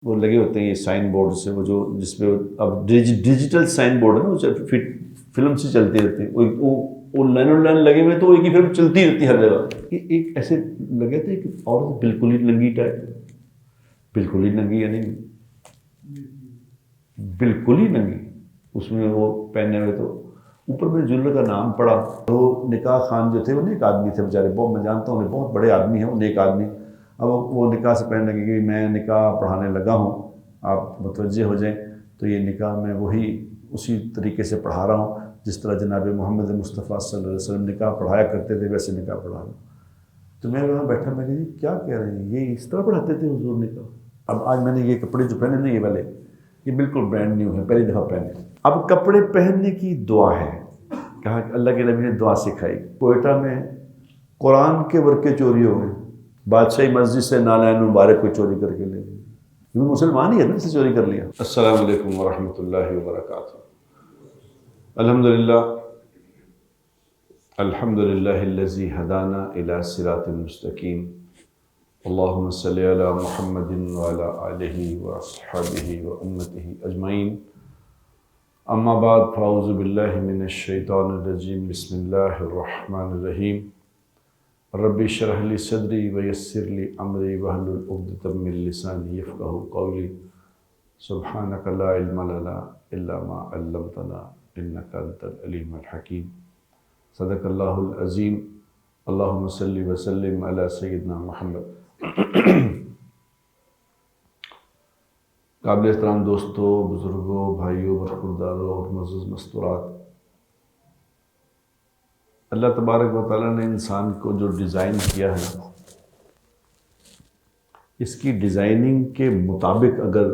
وہ لگے ہوتے ہیں یہ سائن بورڈ سے، وہ جو جس پہ اب ڈیجیٹل سائن بورڈ ہے نا، وہ فلم سے چلتی رہتی ہے، وہ لائن لگے ہوئے تو ایک ہی فلم چلتی رہتی ہے ہر جگہ۔ ایک ایسے لگے تھے کہ عورت بالکل ہی ننگی ٹائپ، بالکل ہی ننگی، یعنی بالکل ہی ننگی، اس میں وہ پہنے ہوئے، تو اوپر میں جولر کا نام پڑا۔ تو نکاح خان جو تھے وہ نیک آدمی تھے بیچارے، بہت میں جانتا ہوں، بہت بڑے آدمی ہیں وہ، نیک آدمی۔ اب وہ نکاح سے پہلنے لگے کہ میں نکاح پڑھانے لگا ہوں، آپ متوجہ ہو جائیں، تو یہ نکاح میں وہی اسی طریقے سے پڑھا رہا ہوں جس طرح جناب محمد مصطفیٰ صلی اللہ علیہ وسلم نکاح پڑھایا کرتے تھے، ویسے نکاح پڑھا رہا ہوں۔ تو میں وہاں بیٹھا، میں کہ کیا کہہ رہے ہیں، یہ اس طرح پڑھاتے تھے حضور نکاح؟ اب آج میں نے یہ کپڑے جو پہنے نا، یہ والے، یہ بالکل برانڈ نیو ہے، پہلی دفعہ پہنے۔ اب کپڑے پہننے کی دعا ہے، کہا کہ اللہ کے نبی نے دعا سکھائی۔ کوئٹہ میں قرآن کے ورقے چوری ہو گئے، بادشاہی مسجد سے نالین مبارک کو چوری کر کے لے گئے، یہ مسلمان ہی ہے نا، اسے چوری کر لیا۔ السلام علیکم ورحمۃ اللہ وبرکاتہ۔ الحمدللہ الحمدللہ الذی ہدانا الی صراط مستقیم، اللہم صلی علی محمد وعلی آلہ واصحابہ وامتہ اجمعین، اما بعد فاعوذ باللہ من الشیطان الرجیم، بسم اللہ الرحمن الرحیم، رب اشرح لی صدری ویسر لی امری واحلل عقدۃ من لسانی یفقہوا قولی، سبحانک لا علم لنا الا ما علمتنا انک انت العلیم الحکیم، صدق اللہ العظیم۔ اللہم صلی وسلم علی سیدنا محمد۔ قابل احترام دوستوں، بزرگوں، بھائیوں، برخورداروں اور معزز مستورات، اللہ تبارک و تعالیٰ نے انسان کو جو ڈیزائن کیا ہے، اس کی ڈیزائننگ کے مطابق اگر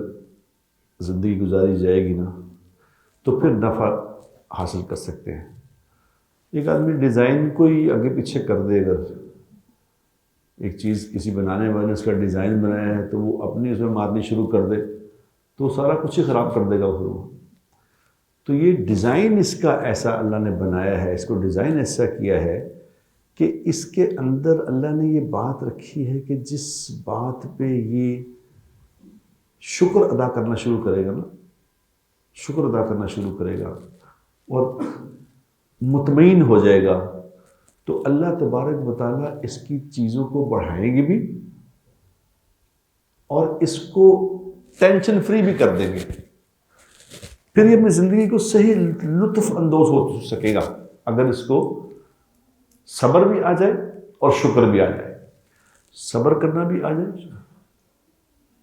زندگی گزاری جائے گی نا، تو پھر نفع حاصل کر سکتے ہیں۔ ایک آدمی ڈیزائن کو ہی آگے پیچھے کر دے، اگر ایک چیز کسی بنانے والے نے اس کا ڈیزائن بنایا ہے تو وہ اپنی اس میں مارنی شروع کر دے تو سارا کچھ ہی خراب کر دے گا پھر وہ۔ تو یہ ڈیزائن اس کا ایسا اللہ نے بنایا ہے، اس کو ڈیزائن ایسا کیا ہے کہ اس کے اندر اللہ نے یہ بات رکھی ہے کہ جس بات پہ یہ شکر ادا کرنا شروع کرے گا نا، شکر ادا کرنا شروع کرے گا اور مطمئن ہو جائے گا، تو اللہ تبارک و تعالیٰ اس کی چیزوں کو بڑھائیں گے بھی اور اس کو ٹینشن فری بھی کر دیں گے۔ پھر یہ اپنی زندگی کو صحیح لطف اندوز ہو سکے گا اگر اس کو صبر بھی آ جائے اور شکر بھی آ جائے، صبر کرنا بھی آ جائے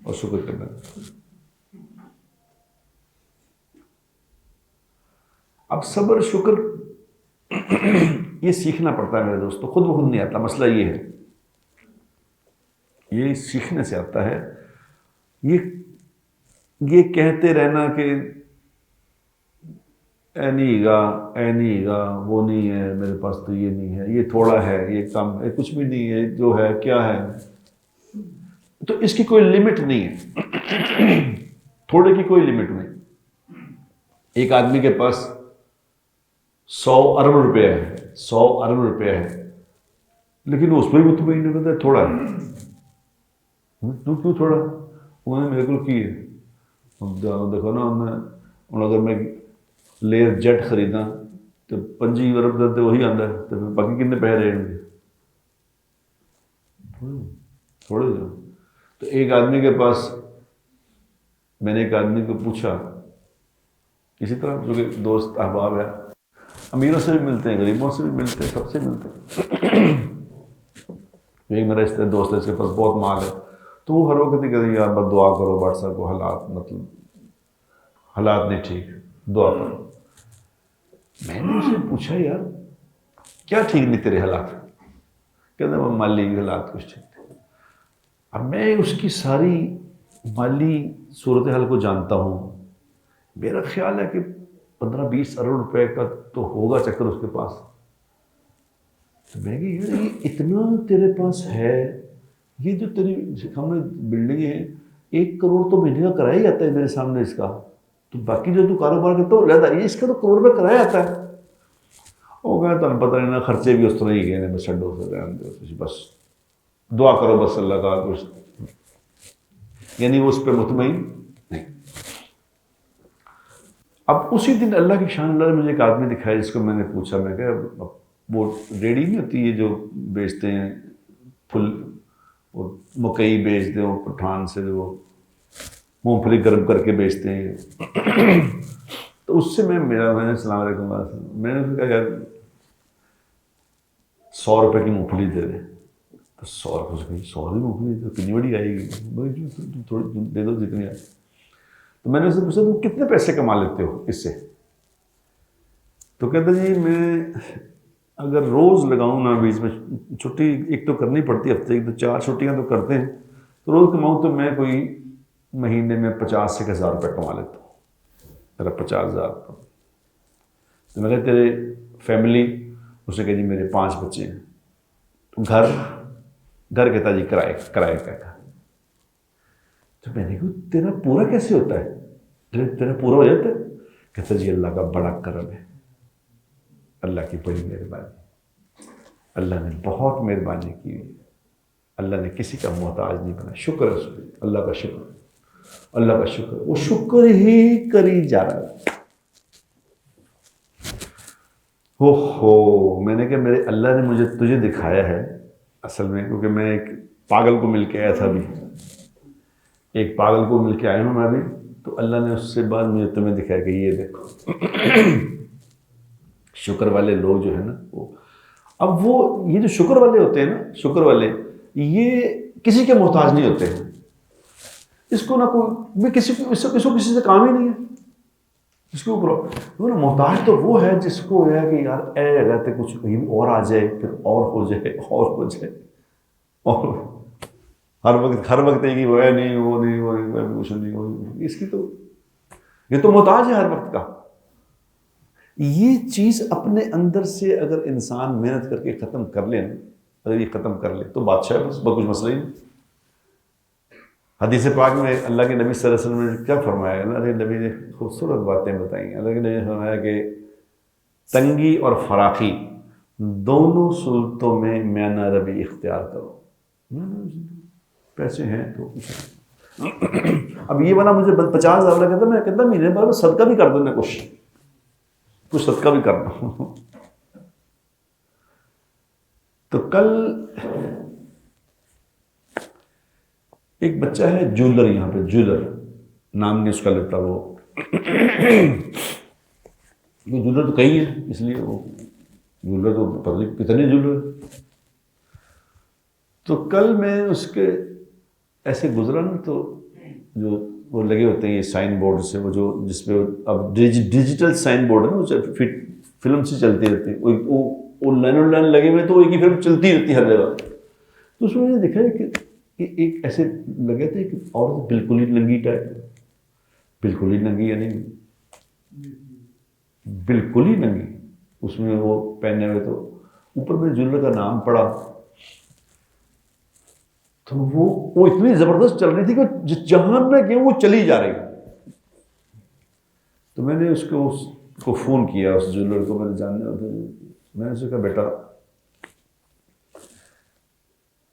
اور شکر کرنا بھی۔ اب صبر شکر یہ سیکھنا پڑتا ہے میرے دوستوں، خود بخود نہیں آتا، مسئلہ یہ ہے، یہ سیکھنے سے آتا ہے۔ یہ کہتے رہنا کہ اے نہیں گا، اے نہیں گا، وہ نہیں ہے میرے پاس، تو یہ نہیں ہے، یہ تھوڑا ہے، یہ کم ہے، کچھ بھی نہیں ہے، جو ہے کیا ہے، تو اس کی کوئی لمٹ نہیں ہے، تھوڑے کی کوئی لمٹ نہیں۔ ایک آدمی کے پاس 100 ارب روپے ہے، 100 ارب روپے ہے، لیکن اس پہ مطمئن نہیں کرتا، تھوڑا ہے۔ کیوں تھوڑا؟ انہوں نے میرے کو کی ہے، دیکھو نا، اگر میں لیئر جیٹ خریدا تو 25 ارب دیتے وہی آتا ہے، تو باقی کتنے پیسے رہیں گے؟ تھوڑے جو۔ تو ایک آدمی کے پاس، میں نے ایک آدمی کو پوچھا، اسی طرح جو کہ دوست احباب ہے، امیروں سے بھی ملتے ہیں، غریبوں سے بھی ملتے ہیں، سب سے ملتے ہیں۔ ایک میرا اس طرح دوست ہے، اس کے پاس بہت مال ہے، تو وہ ہر وقت ہی کہتے ہیں یار بس دعا کرو، بٹ صاحب کو حالات، مطلب حالات نہیں ٹھیک، دعا کرو۔ میں نے اسے پوچھا یار کیا ٹھیک نہیں تیرے حالات؟ کہتے ہیں مالی حالات کچھ ٹھیک تھے۔ اب میں اس کی ساری مالی صورتحال کو جانتا ہوں، میرا خیال ہے کہ 15-20 ارب روپے کا تو ہوگا چکر اس کے پاس۔ تو میں کہ یار یہ اتنا تیرے پاس ہے، یہ جو تیری سامنے بلڈنگ ہے 1 کروڑ تو مہینے کا کرایہ ہی آتا ہے میرے سامنے اس کا، تو باقی جو تو کاروبار کرتا ہے لیتا ہے، اس کا تو کروڑ روپے کرایہ آتا ہے۔ وہ کہا تمہیں پتہ نہیں نا، خرچے بھی اس طرح ہی گئے، بس چھڈو، بس دعا کرو، بس اللہ کا کچھ۔ یعنی وہ اس پہ مطمئن نہیں. اب اسی دن اللہ کی شان اللہ نے مجھے ایک آدمی دکھایا جس کو میں نے پوچھا, میں کہا وہ ریڈی نہیں ہوتی ہے جو بیچتے ہیں پھل, اور مکئی بیچتے ہیں, وہ پٹھان سے جو مونگ پھلی گرم کر کے بیچتے ہیں. تو اس سے میں نے السلام علیکم, میں نے کہا یار 100 روپے کی مونگ پھلی دے دے. تو 100 روپے سے 100 کی مونگ پھلی تو کتنی بڑی آئے گی, تھوڑی دے دو جتنی آئے. تو میں نے اس سے پوچھا تم کتنے پیسے کما لیتے ہو اس سے؟ تو کہتا جی میں اگر روز لگاؤں نا, بیچ میں چھٹی ایک تو کرنی پڑتی ہے ہفتے کی, تو 4 چھٹیاں تو کرتے ہیں, تو روز کماؤں تو میں کوئی مہینے میں 50 سے 1000 روپے کما لیتا ہوں. میرا 50,000. تو میں کہا تیرے فیملی؟ اس نے کہا جی میرے 5 بچے ہیں. تو گھر کہتا جی کرائے کا. تو میں نے کہا تیرا پورا کیسے ہوتا ہے, تیرا پورا ہو جاتا ہے؟ کہتا جی اللہ کا بڑا کرم ہے, اللہ کی بڑی مہربانی, اللہ نے بہت مہربانی کی ہوئی, اللہ نے کسی کا محتاج نہیں بنا. شکر ہے اس پہ, اللہ کا شکر, اللہ کا شکر. وہ شکر ہی کری جا رہا ہے. میں نے کہا میرے اللہ نے مجھے تجھے دکھایا ہے اصل میں, کیونکہ میں ایک پاگل کو مل کے آیا تھا, ابھی ایک پاگل کو مل کے آیا ہوں میں ابھی. تو اللہ نے اس سے بعد مجھے تمہیں دکھایا کہ یہ دیکھو شکر والے لوگ جو ہے نا, وہ اب وہ یہ جو شکر والے ہوتے ہیں نا, شکر والے یہ کسی کے محتاج نہیں ہوتے ہیں. اس کو نہ کوئی کسی کو کسی سے کام ہی نہیں ہے. اس کے اوپر محتاج تو وہ ہے جس کو ہے کہ یار اے رہتے کچھ کہیں اور آ جائے, پھر اور ہو جائے, اور ہو جائے, اور ہر وقت ہے کہ وہ ہے نہیں, وہ نہیں, کچھ نہیں. اس کی تو یہ تو محتاج ہے ہر وقت کا. یہ چیز اپنے اندر سے اگر انسان محنت کر کے ختم کر لے نا, اگر یہ ختم کر لے تو بادشاہ ہے, بس کچھ مسئلہ ہی نہیں. حدیث پاک میں اللہ کے نبی صلی اللہ علیہ وسلم نے کیا فرمایا ہے, اللہ کے نبی نے خوبصورت باتیں بتائی ہیں. اللہ کے نبی نے فرمایا کہ تنگی اور فراخی دونوں صورتوں میں میانہ روی اختیار کرو. پیسے ہیں تو اب یہ والا مجھے 50,000 کہتا, میں کہتا مہینے بعد صدقہ بھی کر دوں, میں کچھ صدقہ بھی کرنا ہوں. تو کل ایک بچہ ہے جولر, یہاں پہ جولر نام نہیں اس کا لیتا, وہ جولر تو کئی ہے, اس لیے وہ جولر تو پتہ نہیں کتنے جولر. تو کل میں اس کے ایسے گزرا نا, تو جو وہ لگے ہوتے ہیں یہ سائن بورڈ سے, وہ جو جس پہ اب ڈیجیٹل سائن بورڈ ہے نا, وہ فلم سے چلتی رہتی ہے, وہ لائن لگے ہوئے, تو ایک ہی فلم چلتی رہتی ہے ہر جگہ. تو اس میں نے دیکھا ہے کہ ایک ایسے لگے تھے کہ عورت بالکل ہی ننگی ٹائپ, بالکل ہی ننگی, یعنی بالکل ہی ننگی, اس میں وہ پہنے ہوئے. تو اوپر میں جولر کا نام پڑا, تو وہ اتنی زبردست چل رہی تھی کہ جہاں میں گیا وہ چلی جا رہی. تو میں نے اس کو فون کیا, اس جولر کو, میں نے جاننے ہوتا, میں نے اسے کہا بیٹا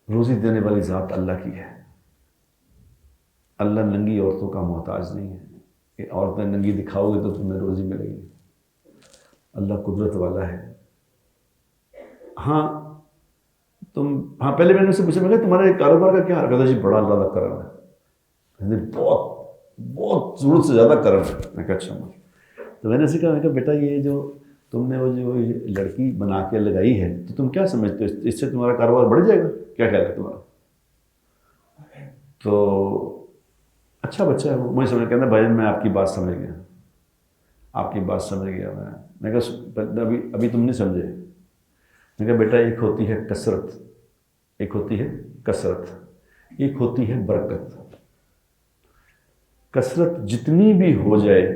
روزی دینے والی ذات اللہ کی ہے, اللہ ننگی عورتوں کا محتاج نہیں ہے کہ عورتیں ننگی دکھاؤ گے تو تمہیں روزی ملے گی. اللہ قدرت والا ہے. پہلے میں نے اس سے پوچھا, میں نے تمہارے کاروبار کا کیا حرکت ہے؟ جی بڑا اللہ کا کرم ہے, بہت ضرورت سے زیادہ کرم ہے. میں کہا اچھا. تو میں نے اسے کہا بیٹا یہ جو تم نے وہ جو لڑکی بنا کے لگائی ہے, تو تم کیا سمجھتے ہو اس سے تمہارا کاروبار بڑھ جائے گا؟ کیا خیال ہے تمہارا؟ تو اچھا بچہ ہے وہ, مجھے سمجھ کہنا بھائی میں آپ کی بات سمجھ گیا, آپ کی بات سمجھ گیا. میں کہا ابھی تم نہیں سمجھے. میں کہا بیٹا ایک ہوتی ہے کثرت, ایک ہوتی ہے کثرت, ایک ہوتی ہے برکت. کثرت جتنی بھی ہو جائے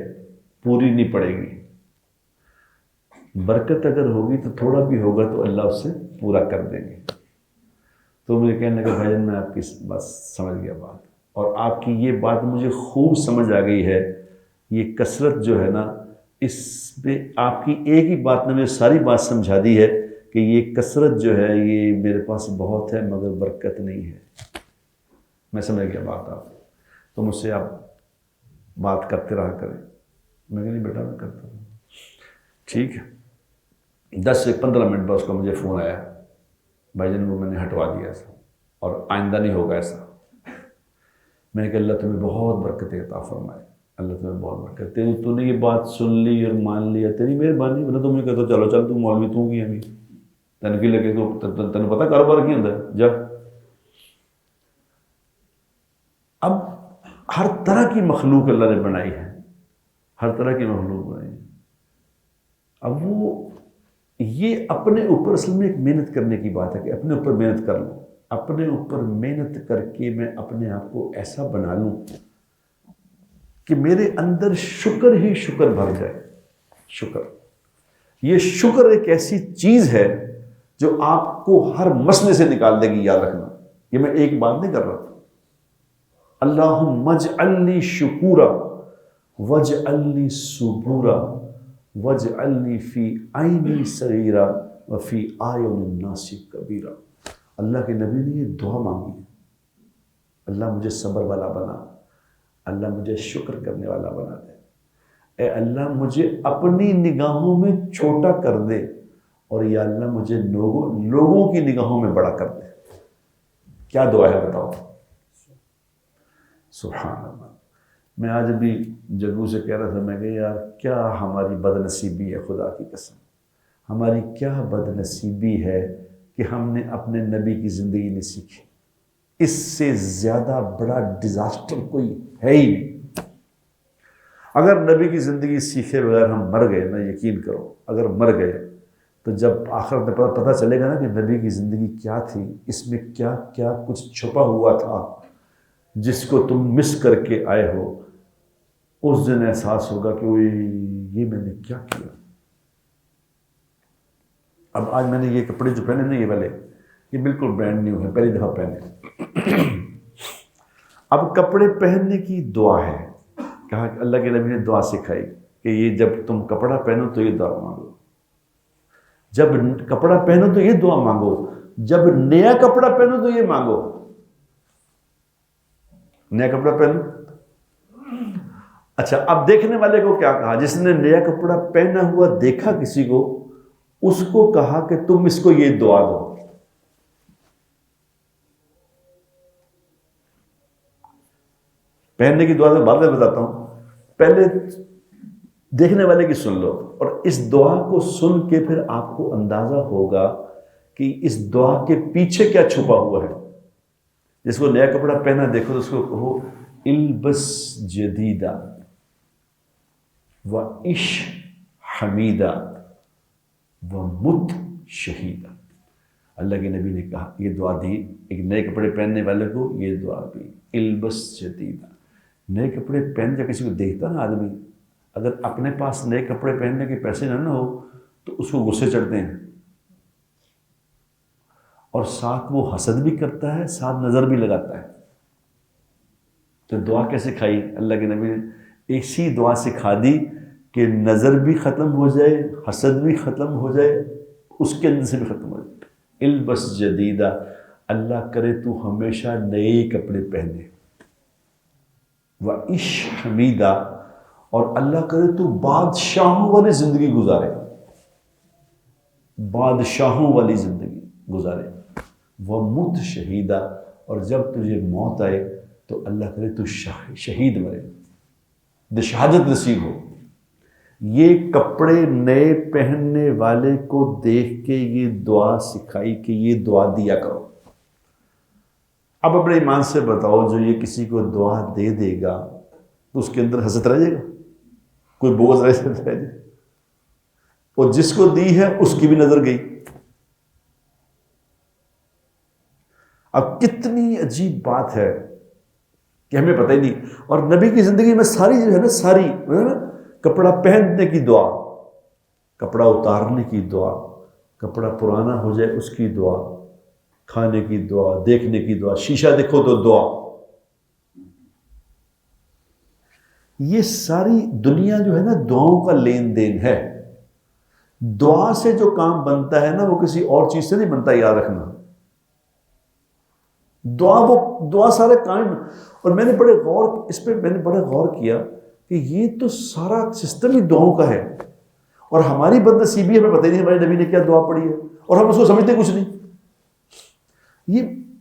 پوری نہیں پڑے گی, برکت اگر ہوگی تو تھوڑا بھی ہوگا تو اللہ اس سے پورا کر دیں گے. تو مجھے کہنے لگا بھائی میں آپ کی بات سمجھ گیا بات, اور آپ کی یہ بات مجھے خوب سمجھ آ گئی ہے. یہ کثرت جو ہے نا, اس پہ آپ کی ایک ہی بات نے مجھے ساری بات سمجھا دی ہے کہ یہ کثرت جو ہے یہ میرے پاس بہت ہے مگر برکت نہیں ہے. میں سمجھ گیا بات آپ. تو مجھ سے آپ بات کرتے رہا کریں. میں کہا نہیں بیٹا میں کرتا ہوں. ٹھیک ہے. 10 سے 15 منٹ بعد اس کا مجھے فون آیا, بھائی جان وہ میں نے ہٹوا دیا ایسا, اور آئندہ نہیں ہوگا ایسا. میں نے کہا اللہ تمہیں بہت برکتیں عطا فرمائے, اللہ تمہیں بہت برکت. تو نے یہ بات سن لی اور مان لیا, تیری مہربانی. ورنہ تو میں کہتا چلو چل تو مولوی تو کی ابھی تین کی لگے تو تین پتا کاروبار کی ہوتا ہے جب. اب ہر طرح کی مخلوق اللہ نے بنائی ہے, ہر طرح کی مخلوق بنائی ہے. اب وہ یہ اپنے اوپر اصل میں ایک محنت کرنے کی بات ہے کہ اپنے اوپر محنت کر لوں, اپنے اوپر محنت کر کے میں اپنے آپ کو ایسا بنا لوں کہ میرے اندر شکر ہی شکر بھر جائے. شکر, یہ شکر ایک ایسی چیز ہے جو آپ کو ہر مسئلے سے نکال دے گی. یاد رکھنا, یہ میں ایک بات نہیں کر رہا تھا. اللہم اجعلنی شکورا واجعلنی صبورا واجعلنی فی عینی صغیرا وفی اعین الناس کبیرا. اللہ کے نبی نے یہ دعا مانگی ہے, اللہ مجھے صبر والا بنا, اللہ مجھے شکر کرنے والا بنا دے. اے اللہ مجھے اپنی نگاہوں میں چھوٹا کر دے, اور یا اللہ مجھے لوگوں کی نگاہوں میں بڑا کر دے. کیا دعا ہے بتاؤ. سبحان اللہ. میں آج ابھی جگو سے کہہ رہا تھا, میں کہ یار کیا ہماری بد نصیبی ہے, خدا کی قسم ہماری کیا بد نصیبی ہے کہ ہم نے اپنے نبی کی زندگی نہیں سیکھی. اس سے زیادہ بڑا ڈیزاسٹر کوئی ہے ہی نہیں. اگر نبی کی زندگی سیکھے بغیر ہم مر گئے نا, یقین کرو اگر مر گئے تو جب آخرت میں پتہ چلے گا نا کہ نبی کی زندگی کیا تھی, اس میں کیا کیا کچھ چھپا ہوا تھا جس کو تم مس کر کے آئے ہو, اس دن احساس ہوگا کہ یہ میں نے کیا کیا. اب آج میں نے یہ کپڑے جو پہنے نا, یہ والے یہ بالکل برانڈ نیو ہے, پہلی دفعہ پہنے. اب کپڑے پہننے کی دعا ہے, کہا کہ اللہ کے نبی نے دعا سکھائی کہ یہ جب تم کپڑا پہنو تو یہ دعا مانگو, جب کپڑا پہنو تو یہ دعا مانگو, جب نیا کپڑا پہنو تو یہ مانگو. نیا کپڑا پہنو. اچھا, اب دیکھنے والے کو کیا کہا, جس نے نیا کپڑا پہنا ہوا دیکھا کسی کو, اس کو کہا کہ تم اس کو یہ دعا دو. پہننے کی دعا تو بعد میں بتاتا ہوں, پہلے دیکھنے والے کی سن لو, اور اس دعا کو سن کے پھر آپ کو اندازہ ہوگا کہ اس دعا کے پیچھے کیا چھپا ہوا ہے. جس کو نیا کپڑا پہنا دیکھو تو اس کو کہو البس جدیدہ وعش حمیدہ ومت شہیدہ. اللہ کے نبی نے کہا, یہ دعا دی ایک نئے کپڑے پہننے والے کو, یہ دعا دی البس جدیدہ. نئے کپڑے پہن جب کسی کو دیکھتا نا آدمی, اگر اپنے پاس نئے کپڑے پہننے کے پیسے نہ ہو تو اس کو غصے چڑھتے ہیں, اور ساتھ وہ حسد بھی کرتا ہے, ساتھ نظر بھی لگاتا ہے. تو دعا کیسے کھائی اللہ کے نبی نے, ایسی دعا سکھا دی کہ نظر بھی ختم ہو جائے, حسد بھی ختم ہو جائے, اس کے اندر سے بھی ختم ہو جائے. البس جدیدہ, اللہ کرے تو ہمیشہ نئے کپڑے پہنے. وعش حمیدہ, اور اللہ کرے تو بادشاہوں والی زندگی گزارے, بادشاہوں والی زندگی گزارے. ومت شہیدہ, اور جب تجھے موت آئے تو اللہ کرے تو شہید مرے, شہادت نصیب ہو. یہ کپڑے نئے پہننے والے کو دیکھ کے یہ دعا سکھائی کہ یہ دعا دیا کرو. اب اپنے ایمان سے بتاؤ, جو یہ کسی کو دعا دے دے گا تو اس کے اندر حسد رہ جائے گا, کوئی بغض رہ جائے, اور جس کو دی ہے اس کی بھی نظر گئی. اب کتنی عجیب بات ہے کہ ہمیں پتہ ہی نہیں. اور نبی کی زندگی میں ساری جو ہے نا, ساری کپڑا پہننے کی دعا, کپڑا اتارنے کی دعا, کپڑا پرانا ہو جائے اس کی دعا, کھانے کی دعا, دیکھنے کی دعا, شیشہ دیکھو تو دعا. یہ ساری دنیا جو ہے نا دعاؤں کا لین دین ہے. دعا سے جو کام بنتا ہے نا وہ کسی اور چیز سے نہیں بنتا, یاد رکھنا. دعا سارے قائم. اور میں نے بڑے غور کیا کہ یہ تو سارا سسٹم ہی دعاؤں کا ہے، اور ہماری بد نصیبی ہمیں پتہ ہی نہیں ہمارے نبی نے کیا دعا پڑھی ہے، اور ہم اس کو سمجھتے کچھ نہیں.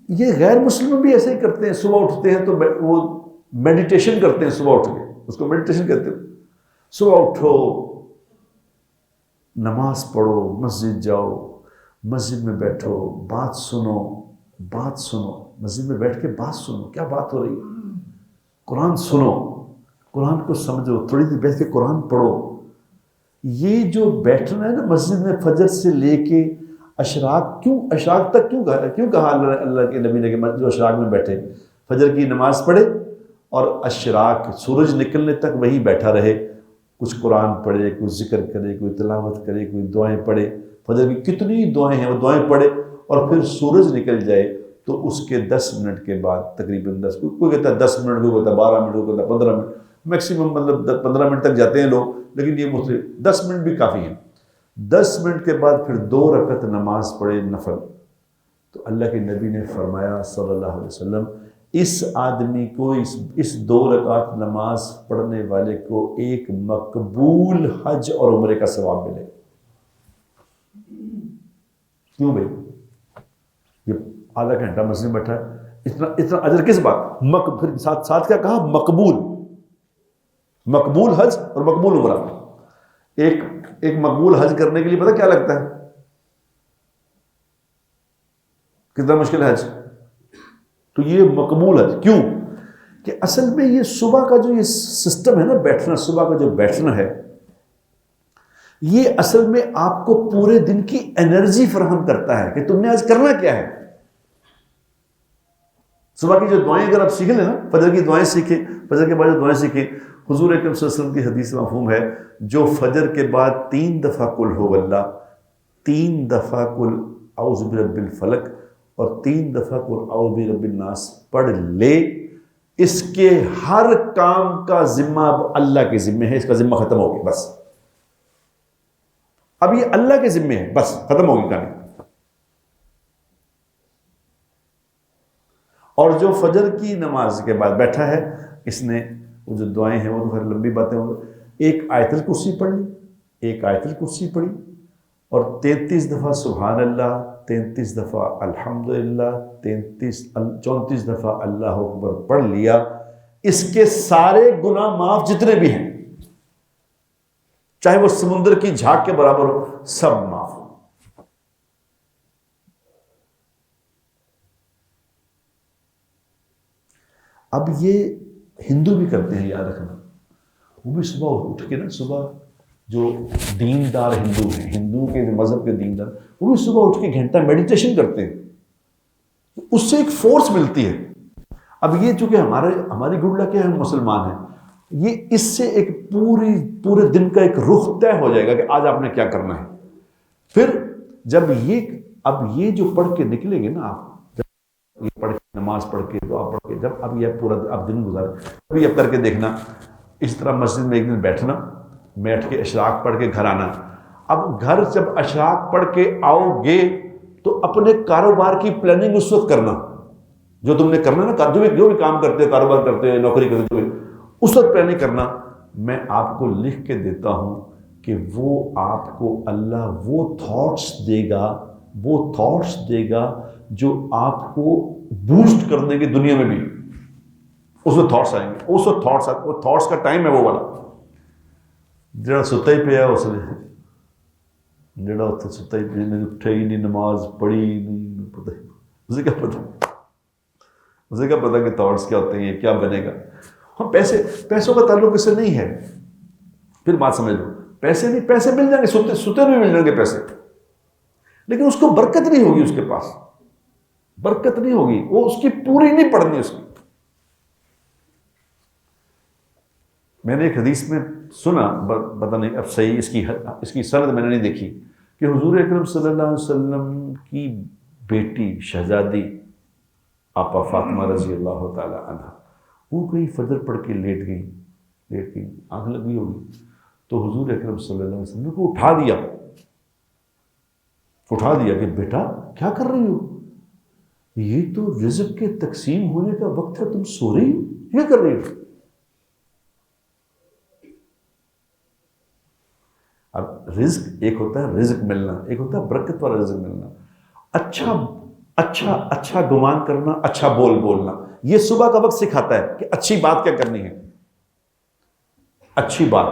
یہ غیر مسلم بھی ایسے ہی کرتے ہیں. صبح اٹھتے ہیں تو وہ میڈیٹیشن کرتے ہیں، صبح اٹھ کے اس کو میڈیٹیشن کہتے ہیں. صبح اٹھو، نماز پڑھو، مسجد جاؤ، مسجد میں بیٹھو، بات سنو. مسجد میں بیٹھ کے بات سنو، کیا بات ہو رہی ہے. قرآن سنو، قرآن کو سمجھو، تھوڑی دیر بیٹھ کے قرآن پڑھو. یہ جو بیٹھنا ہے نا مسجد میں فجر سے لے کے اشراق تک کیوں کہا اللہ کے نبی نے کہ جو اشراق میں بیٹھے، فجر کی نماز پڑھے اور اشراق سورج نکلنے تک وہی بیٹھا رہے، کچھ قرآن پڑھے، کوئی ذکر کرے، کوئی تلاوت کرے، کوئی دعائیں پڑھے. فجر کی کتنی دعائیں ہیں، وہ دعائیں پڑھے اور پھر سورج نکل جائے تو اس کے 10 منٹ کے بعد تقریباً کوئی کہتا ہے 10 منٹ، کوئی کہتا ہے 12 منٹ، کوئی کہتا ہے 15 منٹ، میکسیمم مطلب 15 منٹ تک جاتے ہیں لوگ، لیکن یہ مختلف 10 منٹ بھی کافی ہیں. 10 منٹ کے بعد پھر 2 رکعت نماز پڑھے نفل. تو اللہ کے نبی نے فرمایا صلی اللہ علیہ وسلم، اس آدمی کو اس 2 رکعت نماز پڑھنے والے کو ایک مقبول حج اور عمرے کا ثواب ملے. کیوں بھائی؟ یہ آدھا گھنٹہ مسجد میں بیٹھا ہے، اتنا اجر کس بات؟ پھر ساتھ کیا کہا؟ مقبول حج اور مقبول عمرہ. ایک مقبول حج کرنے کے لیے پتہ کیا لگتا ہے؟ کتنا مشکل ہے حج. تو یہ مقبول حج کیوں؟ کہ اصل میں یہ صبح کا جو یہ سسٹم ہے نا بیٹھنا، صبح کا جو بیٹھنا ہے، یہ اصل میں آپ کو پورے دن کی انرجی فراہم کرتا ہے کہ تم نے آج کرنا کیا ہے. صبح کی جو دعائیں اگر آپ سیکھ لیں نا، فجر کی دعائیں سیکھیں، فجر کے بعد جو دعائیں سیکھیں. حضور اکرم صلی اللہ علیہ وسلم کی حدیث میں مفہوم ہے، جو فجر کے بعد 3 دفعہ قل ہو اللہ، 3 دفعہ قل اعوذ برب الفلق اور 3 دفعہ قل اعوذ برب الناس پڑھ لے، اس کے ہر کام کا ذمہ اب اللہ کے ذمہ ہے. اس کا ذمہ ختم ہو گیا، بس اب یہ اللہ کے ذمہ ہے، بس ختم ہو گئی کہانی. اور جو فجر کی نماز کے بعد بیٹھا ہے، اس نے وہ جو دعائیں ہیں وہ تو خیر لمبی باتیں ہوں گی، ایک آیت الکرسی پڑھی اور 33 دفعہ سبحان اللہ، 33 دفعہ الحمدللہ، 34 دفعہ اللہ اکبر پڑھ لیا. اس کے سارے گناہ معاف جتنے بھی ہیں، چاہے وہ سمندر کی جھاگ کے برابر ہو، سب معاف ہو. اب یہ ہندو بھی کرتے ہیں، یاد رکھنا. وہ بھی صبح اٹھ کے نا، صبح جو دیندار ہندو ہیں، ہندو کے مذہب کے دیندار، وہ بھی صبح اٹھ کے گھنٹہ میڈیٹیشن کرتے ہیں. اس سے ایک فورس ملتی ہے. اب یہ چونکہ ہماری گڈ لک ہے، ہم مسلمان ہیں، یہ اس سے ایک پورے دن کا ایک رخ طے ہو جائے گا کہ آج آپ نے کیا کرنا ہے. پھر جب یہ جو پڑھ کے نکلیں گے نا آپ، جب یہ پڑھ کے نماز پڑھ کے دعا پڑھ کے جب اب یہ پورا اب دن گزارے، ابھی اب کر کے دیکھنا. اس طرح مسجد میں ایک دن بیٹھنا، بیٹھ کے اشراق پڑھ کے گھر آنا. اب گھر جب اشراق پڑھ کے آؤ گے تو اپنے کاروبار کی پلاننگ اس وقت کرنا، جو تم نے کرنا نا، جو بھی کام کرتے ہو، کاروبار کرتے ہو، نوکری کرتے ہو، اس وقت پلاننگ کرنا. میں آپ کو لکھ کے دیتا ہوں کہ وہ آپ کو اللہ وہ تھاٹس دے گا جو آپ کو بوسٹ کر دیں گے دنیا میں بھی. اس وقت تھاٹس آئیں گے، اس وقت وہ تھاٹس کا ٹائم ہے وہ والا. جڑا ستا ہی پیا اس نے، جڑا اتنے ستا ہی پیا، اٹھے ہی نہیں، نماز پڑھی نہیں، پتہ ہی اسے کیا پتا کہ تھاٹس کیا ہوتے ہیں، کیا بنے گا. ہاں پیسوں کا تعلق اس سے نہیں ہے. پھر بات سمجھ لو، پیسے مل جائیں گے، ستے میں مل جائیں گے پیسے، لیکن اس کو برکت نہیں ہوگی. اس کے پاس برکت نہیں ہوگی، وہ اس کی پوری نہیں پڑھنی. اس کی میں نے ایک حدیث میں سنا، پتہ نہیں اب صحیح اس کی سند میں نے نہیں دیکھی، کہ حضور اکرم صلی اللہ علیہ وسلم کی بیٹی شہزادی آپا فاطمہ رضی اللہ تعالی عنہ، وہ کہیں فجر پڑھ کے لیٹ گئی، آنکھ لگی ہوگی، تو حضور اکرم صلی اللہ علیہ وسلم نے کو اٹھا دیا کہ بیٹا کیا کر رہی ہو. یہ تو رزق کے تقسیم ہونے کا وقت ہے، تم سو رہی ہو، کیا کر رہی ہو؟ اب رزق ایک ہوتا ہے رزق ملنا، ایک ہوتا ہے برکت والا رزق ملنا. اچھا اچھا اچھا گمان کرنا، اچھا بولنا، یہ صبح کا وقت سکھاتا ہے کہ اچھی بات کیا کرنی ہے. اچھی بات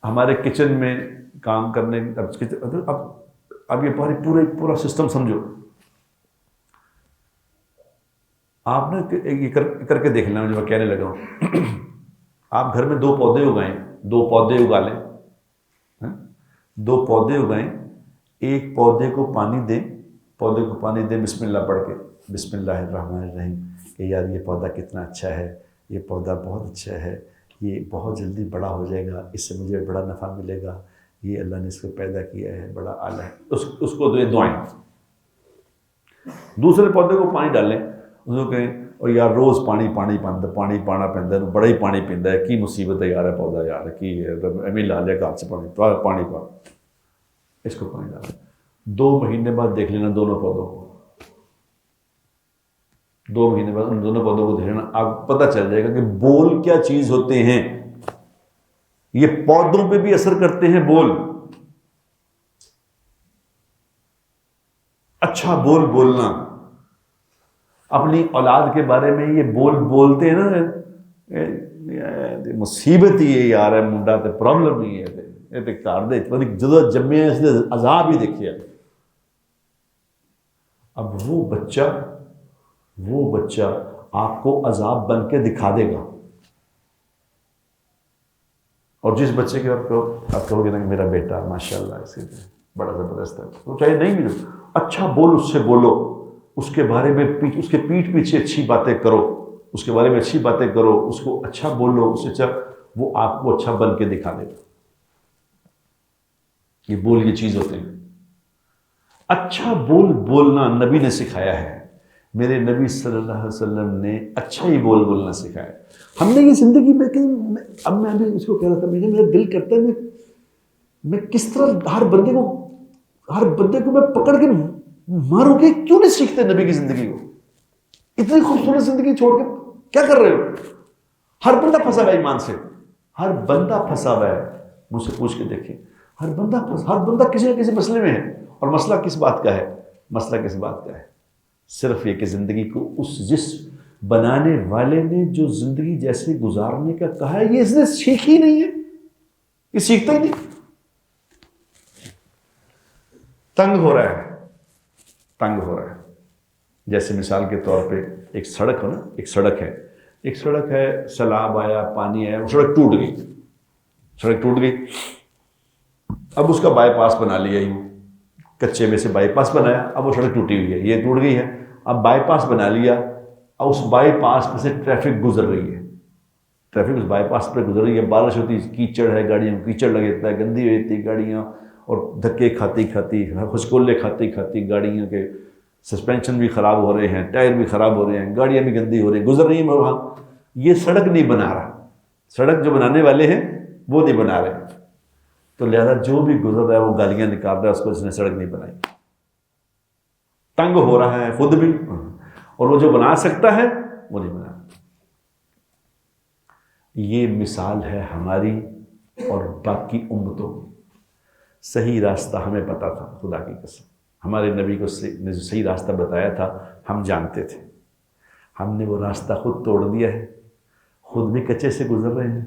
ہمارے کچن میں کام کرنے، اب یہ پورا سسٹم سمجھو. آپ نے یہ کر کے دیکھ لینا جو میں کہنے لگا ہوں. آپ گھر میں 2 پودے اگائیں، 2 پودے اگا لیں، 2 پودے اگائیں، ایک پودے کو پانی دیں، پودے کو پانی دیں بسم اللہ پڑھ کے، بسم اللہ الرحمن الرحیم، کہ یار یہ پودا کتنا اچھا ہے، یہ پودا بہت اچھا ہے، یہ بہت جلدی بڑا ہو جائے گا، اس سے مجھے بڑا نفع ملے گا، یہ اللہ نے اس کو پیدا کیا ہے، بڑا اعلیٰ ہے. اس کو دعائیں. دوسرے پودے کو پانی ڈالیں، اس کو کہیں اور یار روز پانی پانا پیندا، بڑا ہی پانی پیندا ہے، کی مصیبت ہے یار پودا یار کی ایویں لا لیا کہاں سے پانی پا، اس کو پانی ڈالیں. 2 مہینے بعد دیکھ لینا دونوں پودوں کو، 2 مہینے بعد ان دونوں پودوں کو دیکھ لینا، آپ پتہ چل جائے گا کہ بول کیا چیز ہوتے ہیں. یہ پودوں پہ بھی اثر کرتے ہیں بول. اچھا بولنا. اپنی اولاد کے بارے میں یہ بولتے ہیں نا، مصیبت ہی ہے یار ہے منڈا تے پرابلم نہیں ہے یہ تے گھر دے جدو جمے اس نے عذاب ہی دیکھیا. اب وہ بچہ آپ کو عذاب بن کے دکھا دے گا. اور جس بچے کے آپ کہو گے نا کہ میرا بیٹا ماشاءاللہ اس بڑا زبردست ہے، تو چاہے نہیں بھی اچھا اس سے بولو، اس کے بارے میں اس کے پیٹھ پیچھے اچھی باتیں کرو، اس کے بارے میں اچھی باتیں کرو، اس کو اچھا بولو، اس سے اچھا وہ آپ کو اچھا بن کے دکھا دے گا. یہ بول یہ چیز ہوتے ہیں. اچھا بولنا نبی نے سکھایا ہے. میرے نبی صلی اللہ علیہ وسلم نے اچھا ہی بولنا سکھایا. ہم نے یہ زندگی میں اب میں ابھی اس کو کہہ رہا تھا، میرا دل کرتا ہے میں کس طرح ہر بندے کو میں پکڑ کے ماروں کہ کیوں نہیں سیکھتے نبی کی زندگی کو. اتنی خوبصورت زندگی چھوڑ کے کیا کر رہے ہو؟ ہر بندہ پھنسا ہوا ہے ایمان سے، ہر بندہ پھنسا ہوا ہے. مجھ سے پوچھ کے دیکھیں، ہر بندہ کسی نہ کسی مسئلے میں ہے. اور مسئلہ کس بات کا ہے؟ صرف یہ کہ زندگی کو جس بنانے والے نے جو زندگی جیسے گزارنے کا کہا ہے یہ اس نے سیکھی نہیں ہے، یہ سیکھتا ہی نہیں. تنگ ہو رہا ہے. جیسے مثال کے طور پہ ایک سڑک ہے، سیلاب آیا، پانی آیا، وہ سڑک ٹوٹ گئی. اب اس کا بائی پاس بنا لیا، کچے میں سے بائی پاس بنایا، اب وہ سڑک ٹوٹی ہوئی ہے، یہ ٹوٹ گئی ہے، اب بائی پاس بنا لیا، اب اس بائی پاس میں سے ٹریفک گزر رہی ہے، ٹریفک اس بائی پاس پہ گزر رہی ہے، بارش ہوتی ہے، کیچڑ ہے، گاڑیوں میں کیچڑ لگ جاتا ہے، گندی ہو جاتی ہے گاڑیاں، اور دھکے کھاتی خشکولے کھاتی گاڑیوں کے سسپینشن بھی خراب ہو رہے ہیں، ٹائر بھی خراب ہو رہے ہیں، گاڑیاں بھی گندی ہو رہی ہیں، گزر رہی ہیں وہاں. یہ سڑک نہیں بنا رہا، سڑک جو بنانے والے ہیں وہ نہیں بنا رہے، تو لہذا جو بھی گزر رہا ہے وہ گالیاں نکال رہا ہے اس کو، اس نے سڑک نہیں بنائی. تنگ ہو رہا ہے خود بھی، اور وہ جو بنا سکتا ہے وہ نہیں بنا. یہ مثال ہے ہماری اور باقی امتوں کی. صحیح راستہ ہمیں پتا تھا، خدا کی قسم ہمارے نبی کو نے جو صحیح راستہ بتایا تھا ہم جانتے تھے. ہم نے وہ راستہ خود توڑ دیا ہے، خود بھی کچے سے گزر رہے ہیں،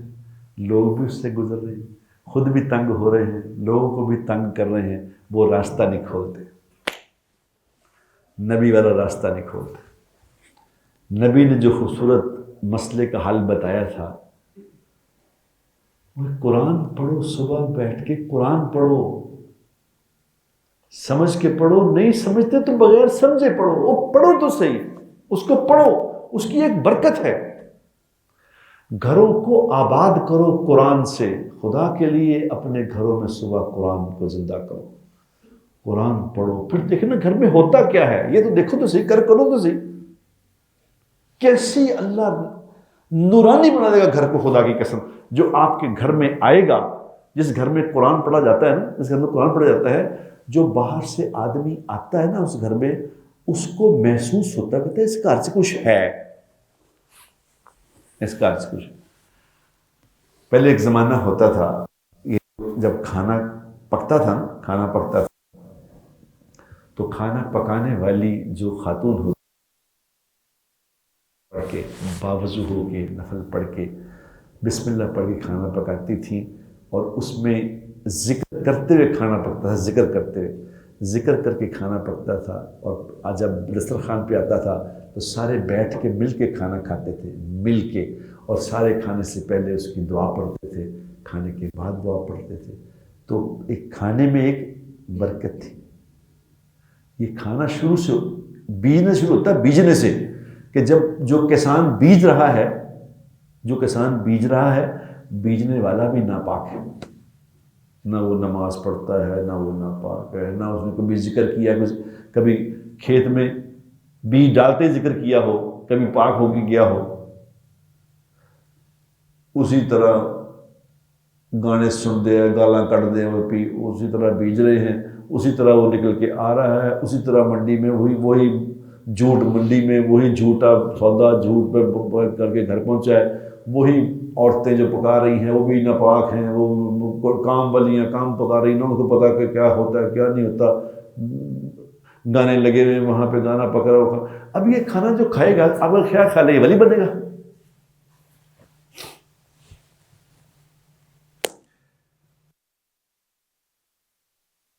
لوگ بھی اس سے گزر رہے ہیں، خود بھی تنگ ہو رہے ہیں، لوگوں کو بھی تنگ کر رہے ہیں. وہ راستہ نہیں کھولتے، نبی والا راستہ نہیں کھولتے. نبی نے جو خوبصورت مسئلے کا حل بتایا تھا، وہ قرآن پڑھو، صبح بیٹھ کے قرآن پڑھو، سمجھ کے پڑھو، نہیں سمجھتے تو بغیر سمجھے پڑھو، وہ پڑھو تو صحیح، اس کو پڑھو، اس کی ایک برکت ہے. گھروں کو آباد کرو قرآن سے، خدا کے لیے اپنے گھروں میں صبح قرآن کو زندہ کرو، قرآن پڑھو. پھر دیکھیں نا گھر میں ہوتا کیا ہے، یہ تو دیکھو تو صحیح، کرو تو صحیح، کیسی اللہ نورانی بنا دے گا گھر کو. خدا کی قسم جو آپ کے گھر میں آئے گا، جس گھر میں قرآن پڑھا جاتا ہے نا، جس گھر میں قرآن پڑھا جاتا ہے، جو باہر سے آدمی آتا ہے نا اس گھر میں، اس کو محسوس ہوتا ہے اس گھر سے کچھ ہے، اس گھر سے کچھ۔ پہلے ایک زمانہ ہوتا تھا، جب کھانا پکتا تھا تو کھانا پکانے والی جو خاتون ہوتی پڑھ کے باوضو ہو کے نفل پڑھ کے بسم اللہ پڑھ کے کھانا پکاتی تھیں، اور اس میں ذکر کرتے ہوئے کھانا پکتا تھا، ذکر کر کے کھانا پکتا تھا، اور جب دسترخوان پہ آتا تھا تو سارے بیٹھ کے مل کے کھانا کھاتے تھے، مل کے، اور سارے کھانے سے پہلے اس کی دعا پڑھتے تھے، کھانے کے بعد دعا پڑھتے تھے۔ تو ایک کھانے میں ایک برکت تھی۔ یہ کھانا شروع سے بیجنے شروع ہوتا ہے، بیجنے سے، کہ جب جو کسان بیج رہا ہے، بیجنے والا بھی ناپاک ہے، نہ وہ نماز پڑھتا ہے، نہ وہ ناپاک ہے، نہ اس نے کبھی ذکر کیا، کبھی کھیت میں بیج ڈالتے ذکر کیا ہو، کبھی پاک ہو کے گیا ہو، اسی طرح گانے سن دے، گالاں کٹ دے، اسی طرح بیج رہے ہیں، اسی طرح وہ نکل کے آ رہا ہے، اسی طرح منڈی میں وہی جھوٹ، منڈی میں وہی جھوٹا سودا جھوٹ پہ کر کے گھر پہنچا ہے، وہی عورتیں جو پکا رہی ہیں وہ بھی ناپاک ہیں، وہ کام والیاں کام پکا رہی ہیں، ان کو پتا کہ کیا ہوتا ہے کیا نہیں ہوتا، گانے لگے ہوئے وہاں پہ گانا پک رہا ہو۔ اب یہ کھانا جو کھائے گا اب کیا کھا لے، ولی بنے گا؟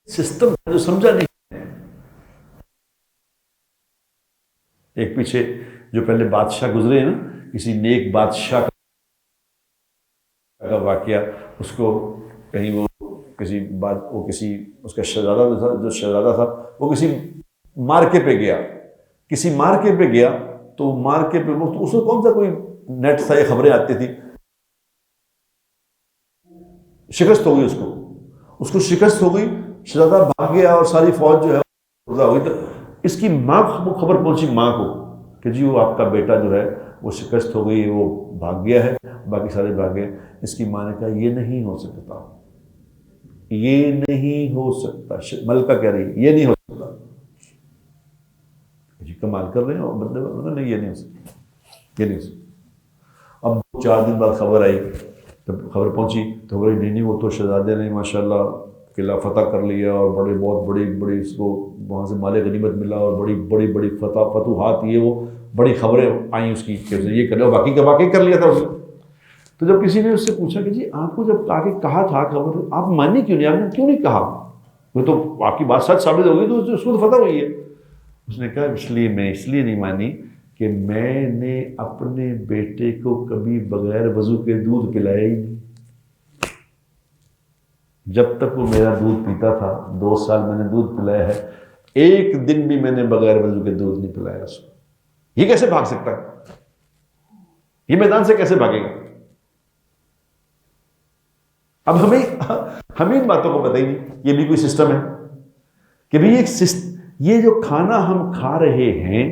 سسٹم جو سمجھا نہیں۔ ایک پیچھے جو پہلے بادشاہ گزرے ہیں نا، کسی نیک بادشاہ کا واقعہ، اس کو کہیں وہ کسی بات، وہ کسی اس کا شہزادہ تھا، جو شہزادہ تھا وہ کسی مارکے پہ گیا، تو مارکے پہ اس کو کون سا کوئی نیٹ تھا، یہ خبریں آتی تھی، شکست ہو گئی، اس کو شکست ہو گئی، شہزادہ بھاگ گیا اور ساری فوج جو ہے ہو گئی۔ تو اس کی ماں کو خبر پہنچی، ماں کو، کہ جی وہ آپ کا بیٹا جو ہے وہ شکست ہو گئی، وہ بھاگ گیا ہے، باقی سارے بھاگ گئے۔ اس کی ماں نے کہا یہ نہیں ہو سکتا، یہ نہیں ہو سکتا، ملکہ کہہ رہی ہے یہ نہیں ہو سکتا، جی کمال کر رہے ہیں، اور بندے نہیں، یہ نہیں ہو سکتا، یہ نہیں ہو سکتا۔ اب 4 دن بعد خبر آئی، جب خبر پہنچی تو بولی نہیں وہ تو شہزادے نے ماشاءاللہ قلعہ فتح کر لیا، اور بہت بڑی اس کو وہاں سے مال غنیمت ملا، اور بڑی فتوحات، یہ وہ بڑی خبریں آئیں اس کی کہ یہ کر لیا، باقی کر لیا تھا اس نے۔ تو جب کسی نے اس سے پوچھا کہ جی آپ کو جب آگے کہا تھا خبر، آپ مانی کیوں نہیں، آپ نے کیوں نہیں کہا، وہ تو آپ کی بات سچ ثابت ہو گئی، تو اس کو تو فتح ہوئی ہے۔ اس نے کہا اس لیے نہیں مانی کہ میں نے اپنے بیٹے کو کبھی بغیر وضو کے دودھ پلایا ہی نہیں۔ جب تک وہ میرا دودھ پیتا تھا، 2 سال میں نے دودھ پلایا ہے، ایک دن بھی میں نے بغیر وضو کے دودھ نہیں پلایا اس کو۔ یہ کیسے بھاگ سکتا ہے، یہ میدان سے کیسے بھاگے گا؟ اب ہمیں ان باتوں کو پتہ ہی نہیں، یہ بھی کوئی سسٹم ہے کہ بھئی یہ جو کھانا ہم کھا رہے ہیں،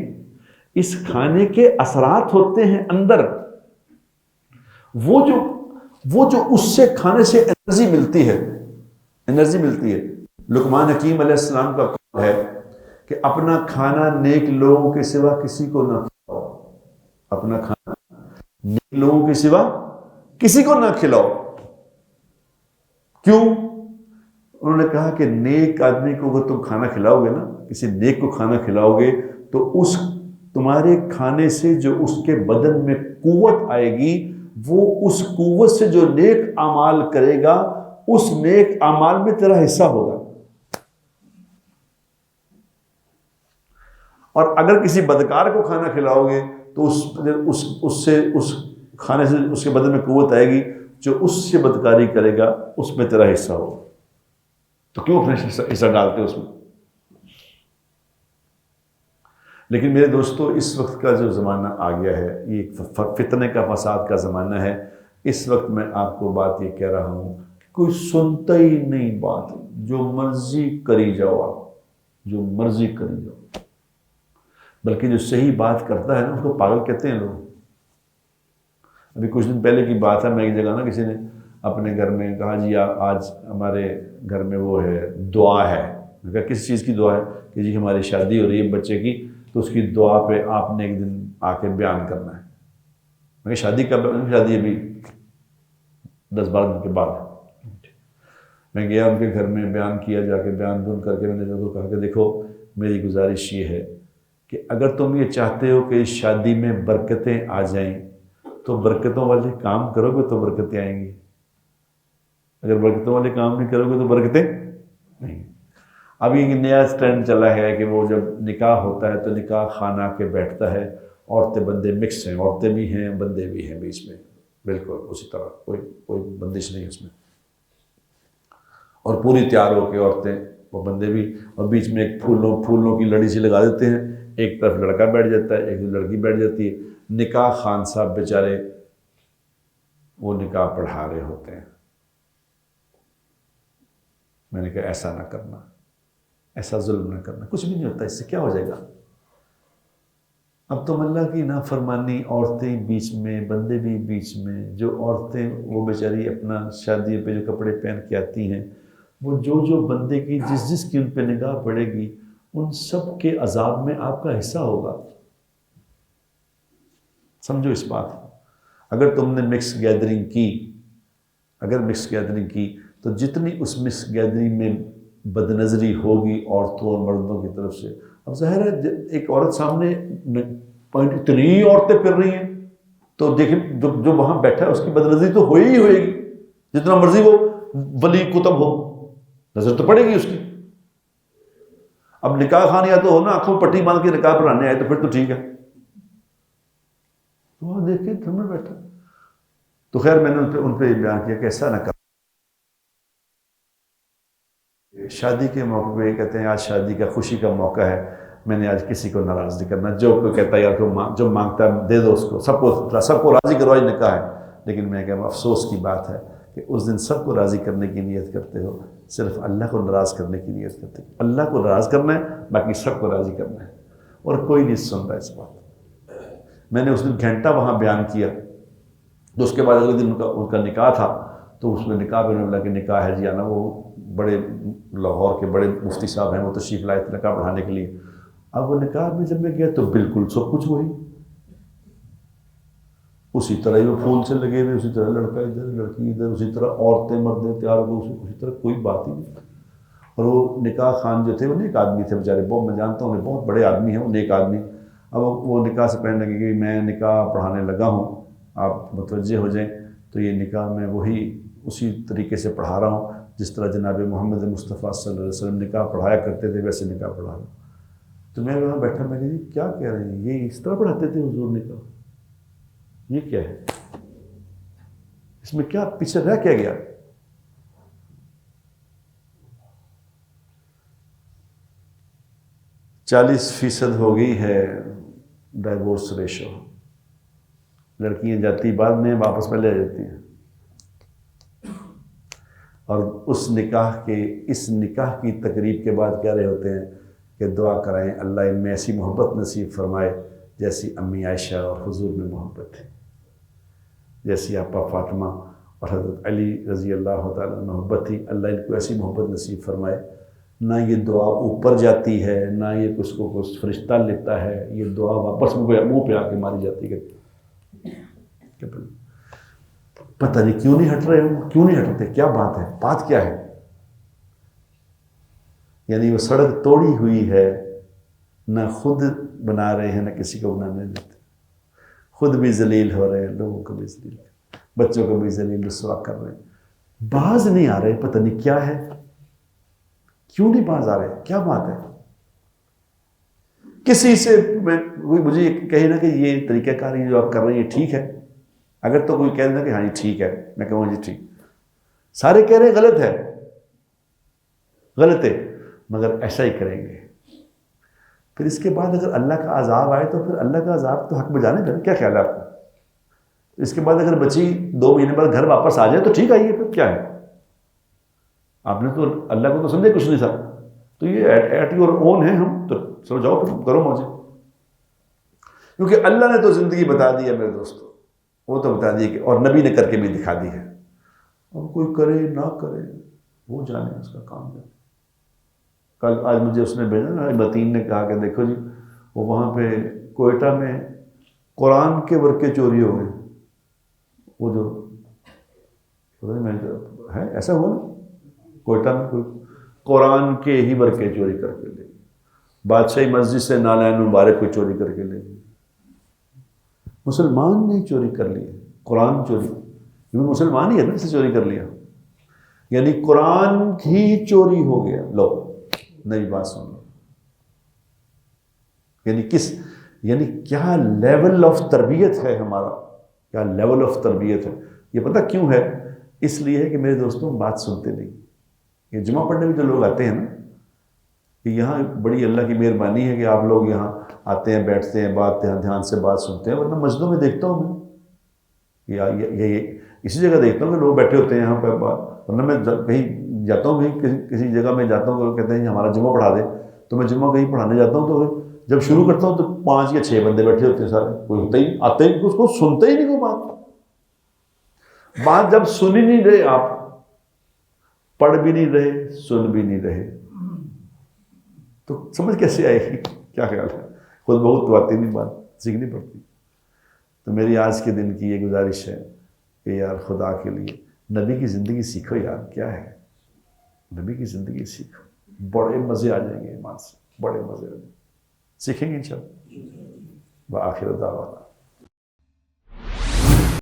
اس کھانے کے اثرات ہوتے ہیں اندر، وہ جو اس سے کھانے سے انرجی ملتی ہے۔ لقمان حکیم علیہ السلام کا قول ہے کہ اپنا کھانا نیک لوگوں کے سوا کسی کو نہ کھلاؤ، اپنا کھانا نیک لوگوں کے سوا کسی کو نہ کھلاؤ۔ کیوں؟ انہوں نے کہا کہ نیک آدمی کو اگر تم کھانا کھلاؤ گے نا، کسی نیک کو کھانا کھلاؤ گے، تو اس تمہارے کھانے سے جو اس کے بدن میں قوت آئے گی، وہ اس قوت سے جو نیک اعمال کرے گا، اس نیک اعمال میں تیرا حصہ ہوگا۔ اور اگر کسی بدکار کو کھانا کھلاؤ گے تو اس کھانے سے اس کے بدن میں قوت آئے گی، جو اس سے بدکاری کرے گا اس میں تیرا حصہ ہوگا۔ تو کیوں اپنا حصہ ڈالتے اس میں؟ لیکن میرے دوستو، اس وقت کا جو زمانہ آ گیا ہے، یہ فتنے کا، فساد کا زمانہ ہے۔ اس وقت میں آپ کو بات یہ کہہ رہا ہوں، کوئی سنتا ہی نہیں بات، جو مرضی کری جاؤ، آپ جو مرضی کری جاؤ، بلکہ جو صحیح بات کرتا ہے نا اس کو پاگل کہتے ہیں لوگ۔ ابھی کچھ دن پہلے کی بات ہے، میں ایک جگہ نا کسی نے اپنے گھر میں کہا جی آج ہمارے گھر میں وہ ہے، دعا ہے، میں کہا کس چیز کی دعا ہے؟ کہ جی ہماری شادی ہو رہی ہے بچے کی، تو اس کی دعا پہ آپ نے ایک دن آ کے بیان کرنا ہے۔ میں کہا شادی کب ہے؟ شادی ابھی 10-12 دن کے بعد ہے۔ میں گیا ان کے گھر میں، بیان کیا، جا کے بیان بن کر کے میں نے ان کو کہا کہ دیکھو میری گزارش یہ ہے کہ اگر تم یہ چاہتے ہو کہ اس شادی میں برکتیں آ جائیں تو برکتوں والے کام کرو گے تو برکتیں آئیں گی، اگر برکتوں والے کام نہیں کرو گے تو برکتیں نہیں۔ اب یہ نیا ٹرینڈ چلا ہے کہ وہ جب نکاح ہوتا ہے تو نکاح خانہ آ کے بیٹھتا ہے، عورتیں بندے مکس ہیں، عورتیں بھی ہیں بندے بھی ہیں بیچ میں، بالکل اسی طرح کوئی بندش نہیں اس میں، اور پوری تیار ہو کے عورتیں وہ بندے بھی، اور بیچ میں ایک پھولوں کی لڑی سی لگا دیتے ہیں، ایک طرف لڑکا بیٹھ جاتا ہے، ایک لڑکی بیٹھ جاتی ہے، نکاح خان صاحب بیچارے وہ نکاح پڑھا رہے ہوتے ہیں۔ میں نے کہا ایسا نہ کرنا، ایسا ظلم نہ کرنا، کچھ بھی نہیں ہوتا، اس سے کیا ہو جائے گا؟ اب تم اللہ کی نافرمانی، عورتیں بیچ میں بندے بھی بیچ میں، جو عورتیں وہ بیچاری اپنا شادی پہ جو کپڑے پہن کے آتی ہیں، وہ جو بندے کی جس کی ان پہ نگاہ پڑے گی ان سب کے عذاب میں آپ کا حصہ ہوگا۔ سمجھو اس بات۔ اگر تم نے مکس گیدرنگ کی تو جتنی اس مکس گیدرنگ میں بدنظری ہوگی عورتوں اور مردوں کی طرف سے، اب ظاہر ہے ایک عورت سامنے اتنی عورتیں پھر رہی ہیں تو دیکھیں جو وہاں بیٹھا ہے اس کی بدنظری تو ہوئے گی، جتنا مرضی وہ ولی کتب ہو، نظر تو پڑے گی اس کی۔ اب نکاح خان یا تو ہونا آنکھوں پٹی باندھ کے نکاح پڑھانے آئے تو پھر تو ٹھیک ہے، تو وہاں دیکھیں سامنے بیٹھا۔ تو خیر میں نے ان پہ بیان کیا کہ ایسا نہ کر۔ شادی کے موقع پہ یہ کہتے ہیں آج شادی کا خوشی کا موقع ہے، میں نے آج کسی کو ناراض نہیں کرنا، جو کوئی کہتا ہے یار جو مانگتا ہے دے دو اس کو، سب کو راضی کرو، آج نکاح ہے۔ لیکن میں کہا افسوس کی بات ہے کہ اس دن سب کو راضی کرنے کی نیت کرتے ہو، صرف اللہ کو ناراض کرنے کی نیت کرتے ہو۔ اللہ کو ناراض کرنا ہے، باقی سب کو راضی کرنا ہے، اور کوئی نہیں سن رہا اس بات۔ میں نے اس دن گھنٹہ وہاں بیان کیا، تو اس کے بعد اگلے دن ان کا نکاح تھا، تو اس میں نکاح میں اللہ کے نکاح ہے جی آنا، وہ بڑے لاہور کے بڑے مفتی صاحب ہیں، وہ تشریف لائے تھے نکاح پڑھانے کے لیے۔ اب وہ نکاح میں جب میں گیا تو بالکل سب کچھ وہی، اسی طرح ہی وہ پھول سے لگے ہوئے، اسی طرح لڑکا ادھر لڑکی ادھر، اسی طرح عورتیں مردیں تیار ہو گئے، اسی طرح کوئی بات ہی نہیں۔ اور وہ نکاح خان جو تھے وہ نیک آدمی تھے بیچارے، بہت میں جانتا ہوں بہت بڑے آدمی ہیں وہ، نیک آدمی۔ اب وہ نکاح سے پہلے لگے کہ میں نکاح پڑھانے لگا ہوں، آپ متوجہ ہو جائیں، تو یہ نکاح میں وہی اسی طریقے سے پڑھا رہا ہوں جس طرح جناب محمد مصطفیٰ صلی اللہ علیہ وسلم نکاح پڑھایا کرتے تھے، ویسے نکاح پڑھا رہا ہوں۔ تو میں وہاں بیٹھا، میں نے کہا یہ کیا کہہ رہے ہیں، یہ اس طرح پڑھاتے تھے حضور نکاح؟ یہ کیا ہے، اس میں کیا پیچھے رہ کیا گیا؟ 40% ہو گئی ہے ڈائیورس ریشو، لڑکیاں جاتی بعد میں واپس پہلے آ جاتی ہیں، اور اس نکاح کی تقریب کے بعد کہہ رہے ہوتے ہیں کہ دعا کرائیں اللہ ان میں ایسی محبت نصیب فرمائے جیسی امی عائشہ اور حضور میں محبت تھی، جیسی آپا فاطمہ اور حضرت علی رضی اللہ تعالیٰ محبت تھی، اللہ ان کو ایسی محبت نصیب فرمائے۔ نہ یہ دعا اوپر جاتی ہے، نہ یہ کچھ کو کچھ فرشتہ لیتا ہے، یہ دعا واپس منہ پہ آ کے ماری جاتی ہے۔ پتہ نہیں کیوں نہیں ہٹ رہے ہو، کیوں نہیں ہٹتے، کیا بات ہے، بات کیا ہے؟ یعنی وہ سڑک توڑی ہوئی ہے، نہ خود بنا رہے ہیں نہ کسی کو بنانے دیتے، خود بھی ذلیل ہو رہے ہیں، لوگوں کو بھی ذلیل، بچوں کو بھی ذلیل رسوا کر رہے ہیں، باز نہیں آ رہے، پتہ نہیں کیا ہے، کیوں نہیں باز آ رہے، کیا بات ہے؟ کسی سے مجھے یہ کہے نا کہ یہ طریقہ کاری جو آپ کر رہے ہیں یہ ٹھیک ہے، اگر تو کوئی کہہ دینا کہ ہاں یہ ٹھیک ہے، میں کہوں جی ٹھیک، سارے کہہ رہے ہیں غلط ہے، غلط ہے، مگر ایسا ہی کریں گے، پھر اس کے بعد اگر اللہ کا عذاب آئے تو پھر اللہ کا عذاب تو حق بجانے کا، کیا خیال ہے آپ کو؟ اس کے بعد اگر بچی 2 مہینے بعد گھر واپس آ جائے تو ٹھیک آئیے، پھر کیا ہے؟ آپ نے تو اللہ کو تو سمجھے کچھ نہیں تھا، تو یہ ایٹ یور اون ہے، ہم تو چلو جاؤ پھر کرو موجے، کیونکہ اللہ نے تو زندگی بتا دی ہے میرے دوستو، وہ تو بتا دی کہ، اور نبی نے کر کے بھی دکھا دی ہے، اب کوئی کرے نہ کرے وہ جانے، اس کا کام جانے۔ کل آج مجھے اس نے بھیجا نا، متین نے کہا کہ دیکھو جی وہ وہاں پہ کوئٹہ میں قرآن کے ورقے چوری ہو گئے، وہ جو پتہ نہیں میں ہے ایسا ہوا نا، کوئٹہ میں کوئی قرآن کے ہی ورقے چوری کر کے لے گئے، بادشاہی مسجد سے نالین مبارک کو چوری کر کے لے گئے۔ مسلمان نے چوری کر لی ہے قرآن چوری، کیونکہ مسلمان ہی ہے نا سے چوری کر لیا، یعنی قرآن ہی چوری ہو گیا۔ لو نئی بات سن لو، یعنی کیا لیول آف تربیت ہے ہمارا، کیا لیول آف تربیت ہے۔ یہ پتہ کیوں ہے؟ اس لیے ہے کہ میرے دوستوں بات سنتے نہیں۔ یہ جمعہ پڑھنے میں جو لوگ آتے ہیں نا، کہ یہاں بڑی اللہ کی مہربانی ہے کہ آپ لوگ یہاں آتے ہیں، بیٹھتے ہیں، بات دھیان سے بات سنتے ہیں، ورنہ مسجدوں میں دیکھتا ہوں میں یہ اسی جگہ دیکھتا ہوں کہ لوگ بیٹھے ہوتے ہیں یہاں پہ، ورنہ میں کہیں جاتا ہوں، کہیں کسی جگہ میں جاتا ہوں کہ وہ کہتے ہیں ہمارا جمعہ پڑھا دے، تو میں جمعہ کہیں پڑھانے جاتا ہوں تو جب شروع کرتا ہوں تو 5 یا 6 بندے بیٹھے ہوتے ہیں سارے، کوئی ہوتا ہی آتے ہی اس کو سنتے ہی نہیں، کوئی بات جب سن ہی نہیں رہے، آپ پڑھ بھی نہیں رہے، سن بھی نہیں رہے، تو سمجھ کیسے آئے گی؟ کیا خیال ہے؟ خود بہت تو آتی نہیں، بات سیکھنی پڑتی۔ تو میری آج کے دن کی یہ گزارش ہے کہ یار خدا کے لیے نبی کی زندگی سیکھو یار، کیا ہے نبی کی زندگی سیکھو، بڑے مزے آ جائیں گے ایمان سے، بڑے مزے آ جائیں گے، سیکھیں گے انشاءاللہ۔ وآخر دعوانا